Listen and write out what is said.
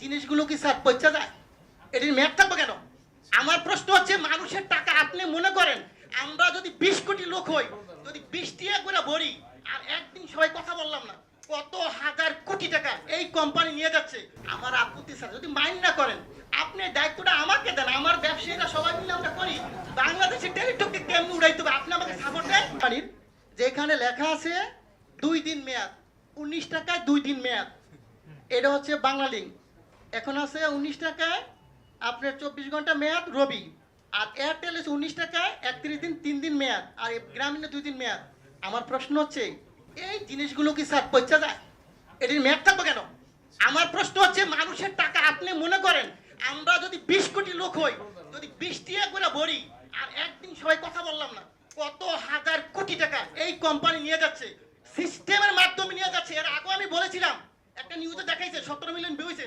জিনিসগুলো কি স্যার পচা যায়? এটির মেয়াদ থাকবে কেন? আমার প্রশ্ন হচ্ছে, মানুষের টাকা আপনি মনে করেন আমরা যদি 20 কোটি লোক হই, যদি 20 টাকা করে ভরি, আর একদিন সবাই কথা বললাম না, কত হাজার কোটি টাকা এই কোম্পানি নিয়ে যাচ্ছে। আমার আপত্তি স্যার, যদি মাইন্ড না করেন আপনি দায়িত্বটা আমাকে দেন, আমার ব্যবসায়ীরা সবাই মিলে আমরা করি। বাংলাদেশের টেলিটককে কেমনে উড়াইতে হবে আপনি আমাকে সাপোর্ট দেন। যেখানে লেখা আছে 2 দিন মেয়াদ, 19 টাকায় 2 দিন মেয়াদ, এটা হচ্ছে বাংলা লিঙ্ক। এখন আছে 19 টাকায় আপনার 24 ঘন্টা মেয়াদ রবি, আর এয়ারটেল আছে 19 টাকায় 31 দিন 3 দিন মেয়াদ, আর গ্রামীণে 2 দিন মেয়াদ। আমার প্রশ্ন হচ্ছে, এই জিনিসগুলো কি স্যার পচা যায়? এটির মেয়াদ থাকবে কেন? আমার প্রশ্ন হচ্ছে, মানুষের টাকা আপনি মনে করেন আমরা যদি 20 কোটি লোক হই, যদি 20 টাকা করে ভরি, আর একদিন সবাই কথা বললাম না, কত হাজার কোটি টাকা এই কোম্পানি নিয়ে যাচ্ছে, সিস্টেমের মাধ্যমে নিয়ে যাচ্ছে। এর আগে আমি বলেছিলাম, একটা নিউজে দেখাইছে 17 মিলিয়ন ভিউ হয়েছে।